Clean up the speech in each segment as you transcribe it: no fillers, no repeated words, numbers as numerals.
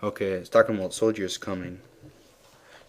Okay, it's talking about soldiers coming.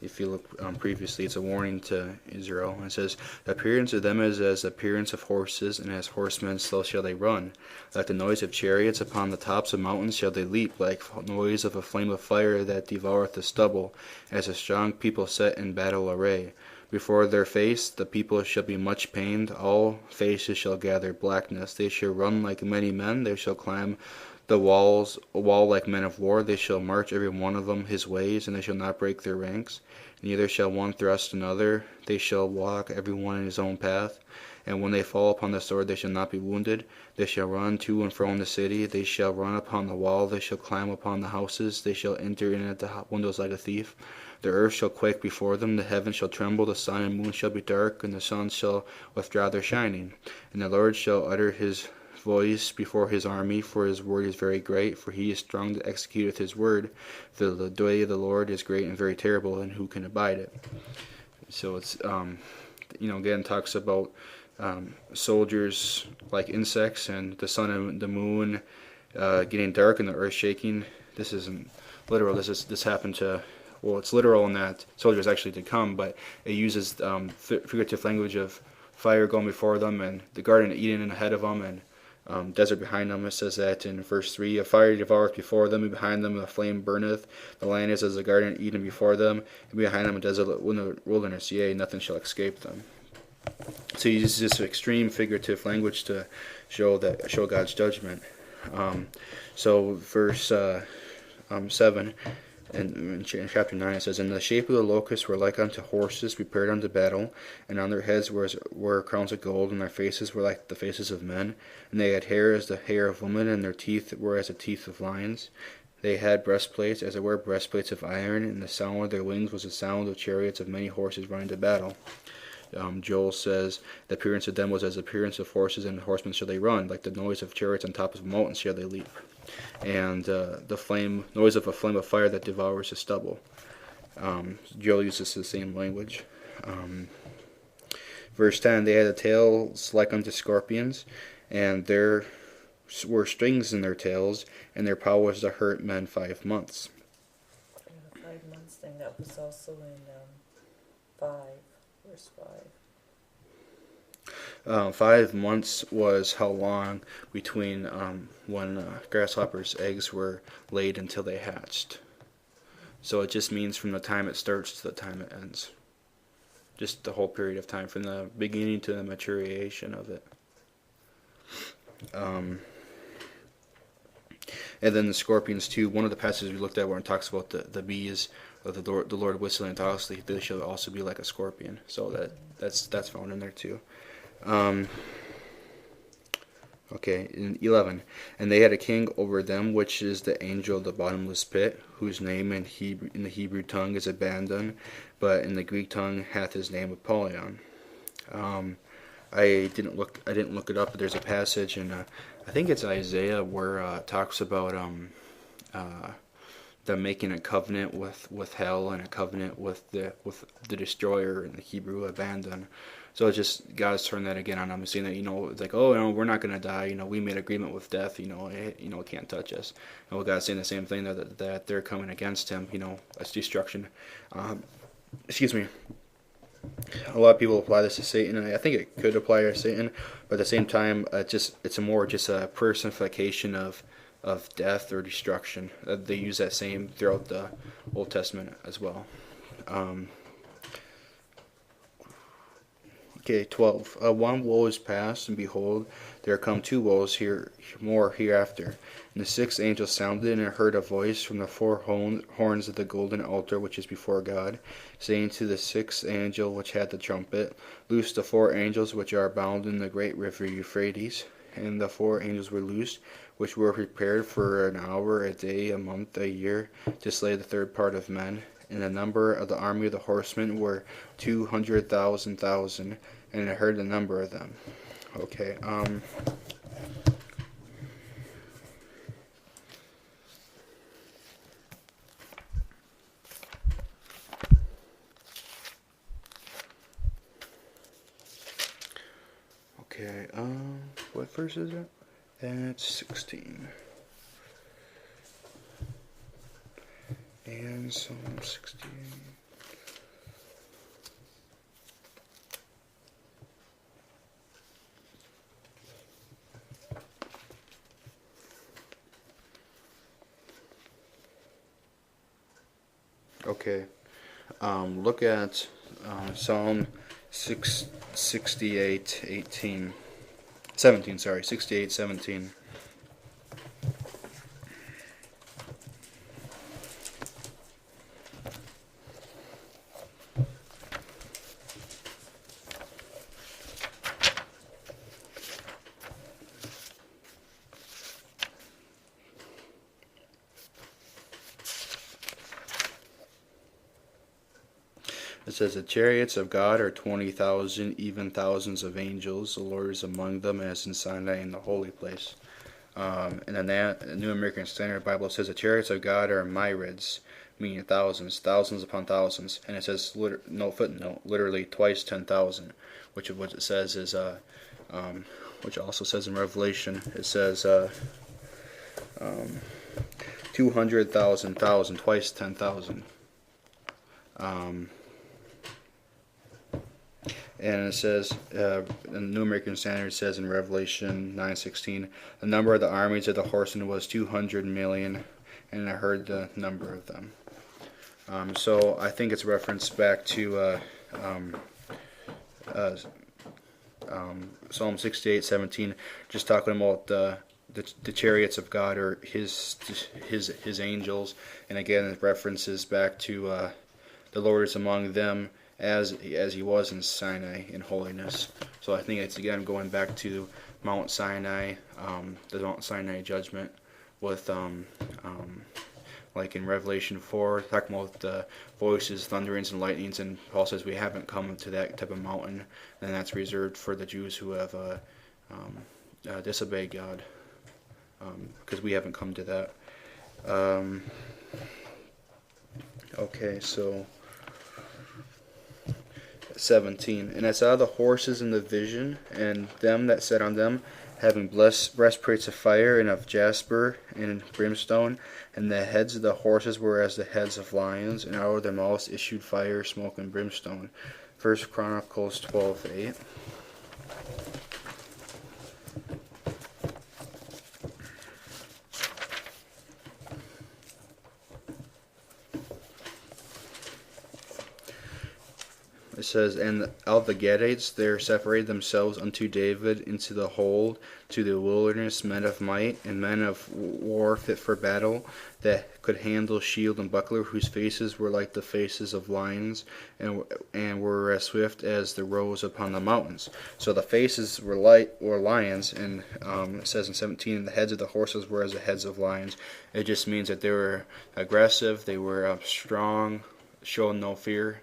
If you look previously, it's a warning to Israel. It says, "The appearance of them is as the appearance of horses, and as horsemen so shall they run. Like the noise of chariots upon the tops of mountains shall they leap, like noise of a flame of fire that devoureth the stubble, as a strong people set in battle array. Before their face the people shall be much pained, all faces shall gather blackness. They shall run like many men, they shall climb the wall like men of war. They shall march every one of them his ways, and they shall not break their ranks. Neither shall one thrust another. They shall walk every one in his own path. And when they fall upon the sword, they shall not be wounded. They shall run to and fro in the city. They shall run upon the wall. They shall climb upon the houses. They shall enter in at the windows like a thief. The earth shall quake before them. The heavens shall tremble. The sun and moon shall be dark, and the sun shall withdraw their shining. And the Lord shall utter his voice before his army, for his word is very great, for he is strong that executeth his word. For the day of the Lord is great and very terrible, and who can abide it? So it's again talks about soldiers like insects, and the sun and the moon getting dark, and the earth shaking. This isn't literal. This happened to. Well, it's literal in that soldiers actually did come, but it uses figurative language of fire going before them, and the Garden of Eden ahead of them, and desert behind them. It says that in verse 3, a fire devoureth before them, and behind them a flame burneth. The land is as the Garden of Eden before them, and behind them a desolate wilderness, yea, nothing shall escape them. So he uses this extreme figurative language to show God's judgment. So verse 7, in chapter 9 it says, "And the shape of the locusts were like unto horses prepared unto battle, and on their heads were crowns of gold, and their faces were like the faces of men. And they had hair as the hair of women, and their teeth were as the teeth of lions. They had breastplates, as it were breastplates of iron, and the sound of their wings was the sound of chariots of many horses running to battle." Joel says, "The appearance of them was as the appearance of horses, and horsemen shall they run. Like the noise of chariots on top of mountains shall they leap. And the noise of a flame of fire that devours the stubble." Joel uses the same language. Verse 10, "They had tails like unto scorpions, and there were strings in their tails, and their power was to hurt men 5 months." And the 5 months thing, that was also in 5, verse 5. 5 months was how long between when grasshoppers' eggs were laid until they hatched. So it just means from the time it starts to the time it ends. Just the whole period of time, from the beginning to the maturation of it. And then the scorpions too. One of the passages we looked at where it talks about the bees, of the Lord whistling and tossing, they shall also be like a scorpion. So that's found in there too. Okay, in 11, "And they had a king over them, which is the angel of the bottomless pit, whose name in the Hebrew tongue is Abaddon, but in the Greek tongue hath his name Apollyon." I didn't look it up, but there's a passage in I think it's Isaiah where it talks about them making a covenant with hell, and a covenant with the destroyer, in the Hebrew Abaddon. So it's just God's turned that again on them, saying that it's like, oh no, we're not gonna die. We made agreement with death. It can't touch us. And God's saying the same thing, that they're coming against him. That's destruction. Excuse me. A lot of people apply this to Satan, and I think it could apply to Satan, but at the same time, it's more just a personification of death or destruction. They use that same throughout the Old Testament as well. Okay, 12. One woe is past, and behold, there come 2 woes more hereafter. And the 6th angel sounded, and I heard a voice from the 4 horns of the golden altar which is before God, saying to the 6th angel which had the trumpet, Loose the 4 angels which are bound in the great river Euphrates. And the 4 angels were loosed, which were prepared for an hour, a day, a month, a year, to slay the 3rd part of men. And the number of the army of the horsemen were 200,000, and I heard the number of them. Okay, what verse is it? That's 16. And Psalm 68. Okay. Look at Psalm 68:18. 17, sorry, 68:17. It says, the chariots of God are 20,000, even thousands of angels. The Lord is among them, as in Sinai in the holy place. And then the New American Standard Bible says, the chariots of God are myriads, meaning thousands, thousands upon thousands. And it says, no footnote, literally twice 10,000, which of what it says is, which also says in Revelation, it says 200,000, thousand, twice 10,000. And it says, the New American Standard says in Revelation 9:16, the number of the armies of the horsemen was 200 million, and I heard the number of them. So I think it's a reference back to Psalm 68:17, just talking about the chariots of God or his angels, and again it references back to the Lord is among them, as he was in Sinai in holiness. So I think it's again going back to Mount Sinai, the Mount Sinai judgment, with like in Revelation 4, talking about the voices, thunderings, and lightnings, and Paul says we haven't come to that type of mountain, and that's reserved for the Jews who have disobeyed God, because we haven't come to that. Okay, so 17. And I saw the horses in the vision, and them that sat on them, having breastplates of fire and of jasper and brimstone, and the heads of the horses were as the heads of lions, and out of their mouths issued fire, smoke, and brimstone. 1 Chronicles 12:8. It says, and of the Gadites there separated themselves unto David into the hold, to the wilderness, men of might, and men of war fit for battle, that could handle shield and buckler, whose faces were like the faces of lions, and were as swift as the roes upon the mountains. So the faces were lions, and it says in 17, the heads of the horses were as the heads of lions. It just means that they were aggressive, they were strong, showed no fear.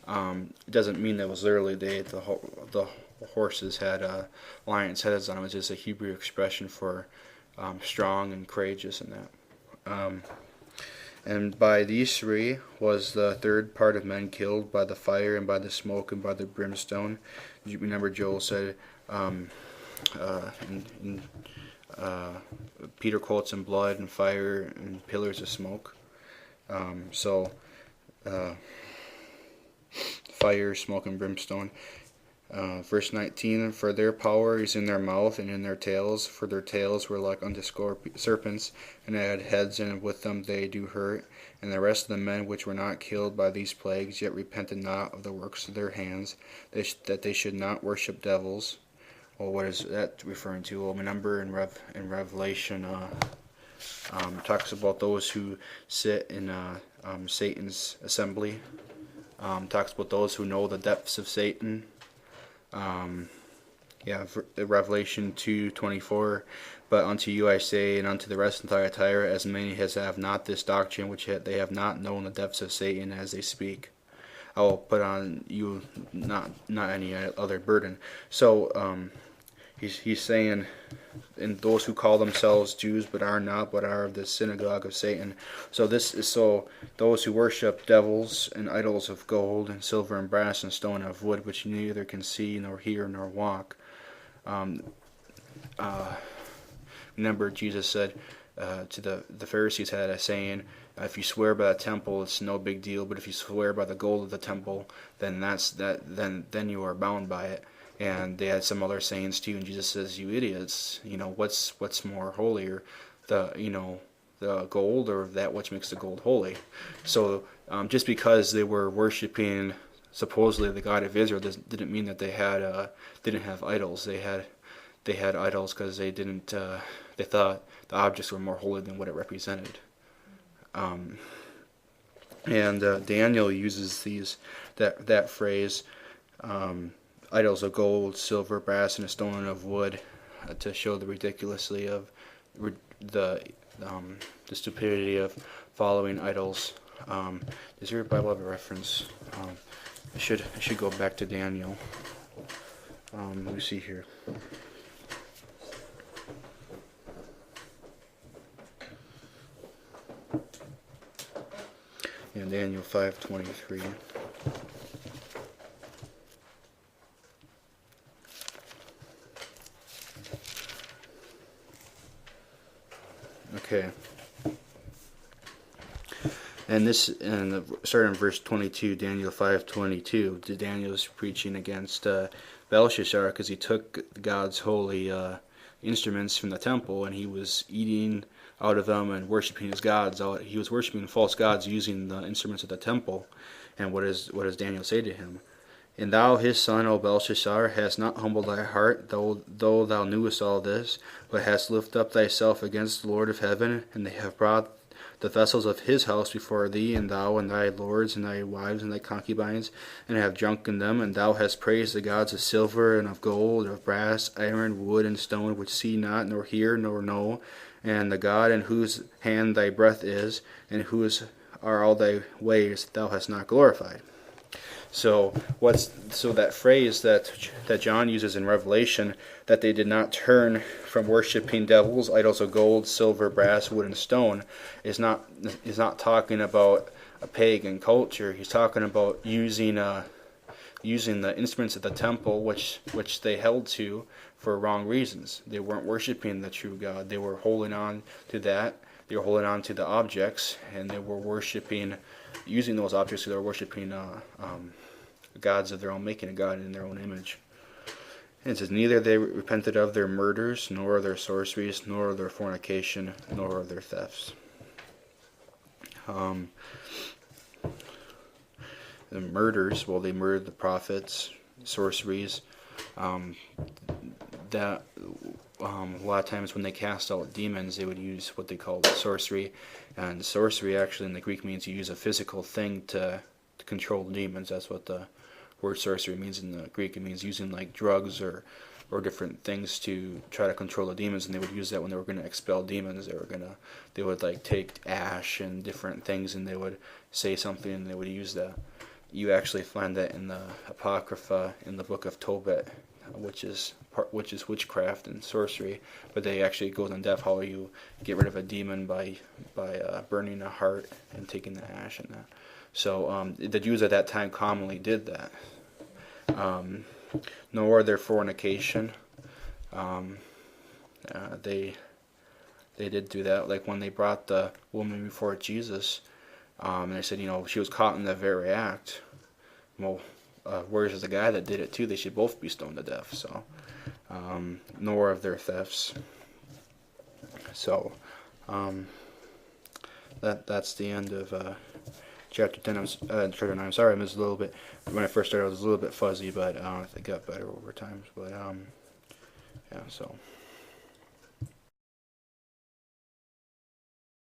It doesn't mean that it was literally the horses had lions' heads on them. It's just a Hebrew expression for strong and courageous and that. And by these three was the third part of men killed, by the fire and by the smoke and by the brimstone. You remember Joel said, Peter quotes in blood and fire and pillars of smoke. Fire, smoke, and brimstone. Verse 19, for their power is in their mouth and in their tails, for their tails were like unto serpents, and they had heads, and with them they do hurt. And the rest of the men which were not killed by these plagues, yet repented not of the works of their hands, that they should not worship devils. Well, what is that referring to? Well, remember in Revelation, talks about those who sit in Satan's assembly. Talks about those who know the depths of Satan. Revelation 2:24. But unto you I say, and unto the rest of Thyatira, as many as have not this doctrine, which they have not known the depths of Satan, as they speak, I will put on you not any other burden. So he's saying, and those who call themselves Jews but are not, but are of the synagogue of Satan. So this is those who worship devils and idols of gold and silver and brass and stone of wood, which neither can see nor hear nor walk. Remember, Jesus said to the Pharisees had a saying, If you swear by the temple, it's no big deal. But if you swear by the gold of the temple, then then you are bound by it. And they had some other sayings too. And Jesus says, "You idiots! What's more holier, the gold or that which makes the gold holy?" So just because they were worshiping supposedly the God of Israel didn't mean that they didn't have idols. They had idols because they thought the objects were more holy than what it represented. Daniel uses that phrase, idols of gold, silver, brass, and a stone of wood, to show the ridiculously of the stupidity of following idols. Does your Bible have a reference? I should go back to Daniel. Let me see here. In Daniel 5:23. Okay. Starting in verse 22, Daniel 5:22. Daniel's preaching against Belshazzar because he took God's holy instruments from the temple and he was eating out of them and worshiping his gods. He was worshiping false gods using the instruments of the temple. And what does Daniel say to him? "And thou, his son, O Belshazzar, hast not humbled thy heart, though thou knewest all this, but hast lifted up thyself against the Lord of heaven, and they have brought the vessels of his house before thee, and thou and thy lords and thy wives and thy concubines, and have drunk in them, and thou hast praised the gods of silver and of gold, of brass, iron, wood, and stone, which see not, nor hear, nor know, and the God in whose hand thy breath is, and whose are all thy ways, thou hast not glorified." So that phrase that John uses in Revelation, that they did not turn from worshiping devils, idols of gold, silver, brass, wood, and stone, is not talking about a pagan culture. He's talking about using the instruments of the temple, which they held to for wrong reasons. They weren't worshiping the true God. They were holding on to that. They were holding on to the objects, and they were using those objects. So they were worshiping gods of their own making, a god in their own image. And it says, "Neither they repented of their murders, nor of their sorceries, nor of their fornication, nor of their thefts." The murders, well, they murdered the prophets. Sorceries, that a lot of times when they cast out demons, they would use what they call sorcery. And sorcery actually in the Greek means you use a physical thing to control demons. That's what the word sorcery means in the Greek. It means using like drugs or different things to try to control the demons, and they would use that when they were going to expel demons. They would like take ash and different things, and they would say something, and they would use that. You actually find that in the Apocrypha in the book of Tobit, which is witchcraft and sorcery. But they actually goes in depth how you get rid of a demon by burning a heart and taking the ash and that. So the Jews at that time commonly did that. Nor their fornication. They did do that. Like when they brought the woman before Jesus, and they said, she was caught in the very act. Well, whereas the guy that did it too, they should both be stoned to death. So, nor of their thefts. So, that's the end of chapter 10. Chapter 9. I'm sorry, I was a little bit. When I first started, I was a little bit fuzzy, but it got better over time. But yeah, so.